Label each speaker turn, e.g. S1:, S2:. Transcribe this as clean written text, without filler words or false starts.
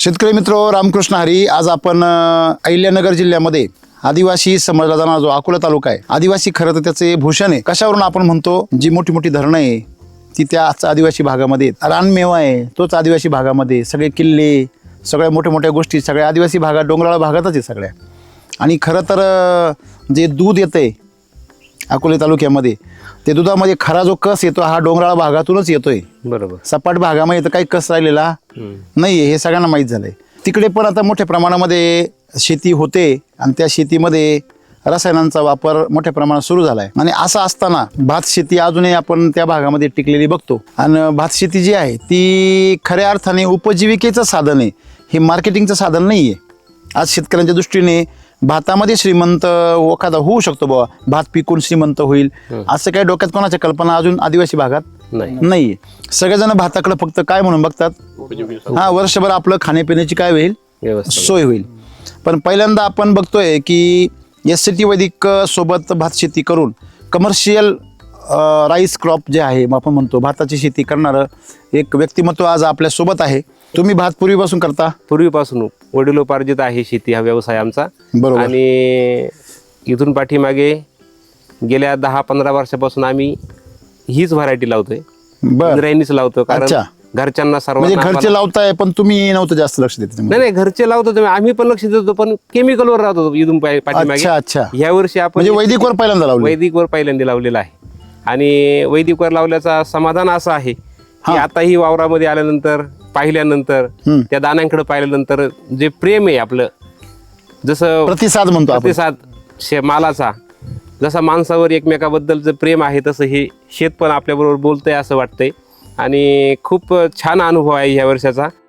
S1: शेतकरी मित्र रामकृष्ण हरी. आज आपण अहिल्यानगर जिल्ह्यामध्ये आदिवासी समजला जाणारा जो अकोला तालुका आहे, आदिवासी खरं तर त्याचे भूषण आहे. कशावरून आपण म्हणतो, जी मोठी मोठी धरणं आहे ती त्याच आदिवासी भागामध्ये, रानमेवा आहे तोच आदिवासी भागामध्ये, सगळे किल्ले, सगळ्या मोठ्या मोठ्या गोष्टी सगळ्या आदिवासी भागात, डोंगराळ भागातच आहे सगळ्या. आणि खरं तर जे दूध येतंय अकोले तालुक्यामध्ये, ते दुधामध्ये खरा जो कस येतो हा डोंगराळ भागातूनच येतोय.
S2: बरोबर.
S1: सपाट भागामध्ये तर काही कस राहिलेला नाहीये, हे सगळ्यांना माहीत झालंय. तिकडे पण आता मोठ्या प्रमाणामध्ये शेती होते आणि त्या शेतीमध्ये रसायनांचा वापर मोठ्या प्रमाणात सुरू झालाय. आणि असं असताना भात शेती अजूनही आपण त्या भागामध्ये टिकलेली बघतो. आणि भात शेती जी आहे ती खऱ्या अर्थाने उपजीविकेचं साधन आहे, हे मार्केटिंगचं साधन नाहीये. आज शेतकऱ्यांच्या दृष्टीने भातामध्ये श्रीमंत एखादा होऊ शकतो, बाबा भात पिकून श्रीमंत होईल असं काही डोक्यात कोणाच्या कल्पना अजून आदिवासी भागात नाहीये. सगळेजण भाताकडे फक्त काय म्हणून बघतात, हा वर्षभर आपलं खाण्यापिण्याची काय होईल, सोय होईल. पण पहिल्यांदा आपण बघतोय की SCT वैदिक सोबत भात शेती करून कमर्शियल राईस क्रॉप जे आहे, आपण म्हणतो भाताची शेती करणारं एक व्यक्तिमत्व आज आपल्या सोबत आहे. तुम्ही भात पूर्वीपासून करता?
S2: पूर्वीपासून वडिलोपार्जित आहे शेती हा व्यवसाय आमचा.
S1: बरोबर.
S2: आणि इथून पाठीमागे गेल्या 10-15 वर्षापासून आम्ही हीच व्हरायटी लावतोय. इंद्रायणीच लावतो, कारण घरच्यांना
S1: म्हणजे घरचे लावताय, पण तुम्ही नव्हतं जास्त लक्ष देत?
S2: नाही, घरचे लावतो आम्ही पण लक्ष देतो, पण केमिकलवर राहतो इथून पाठीमागे.
S1: अच्छा.
S2: ह्या वर्षी आपण
S1: म्हणजे वैदिकवर पहिल्यांदा लावलं?
S2: वैदिकवर पहिल्यांदा लावलेला आहे. आणि वैदिकवर लावल्याचा समाधान असं आहे की आता ही वावरामध्ये आल्यानंतर, पाहिल्यानंतर, त्या दाण्यांकडे पाहिल्यानंतर जे प्रेम आहे आपलं, जसं
S1: प्रतिसाद म्हणतो आपण,
S2: प्रतिसाद मालाचा जसा माणसावर एकमेकाबद्दलचं प्रेम आहे, तसं हे शेत पण आपल्याबरोबर बोलतंय असं वाटतंय. आणि खूप छान अनुभव आहे ह्या वर्षाचा.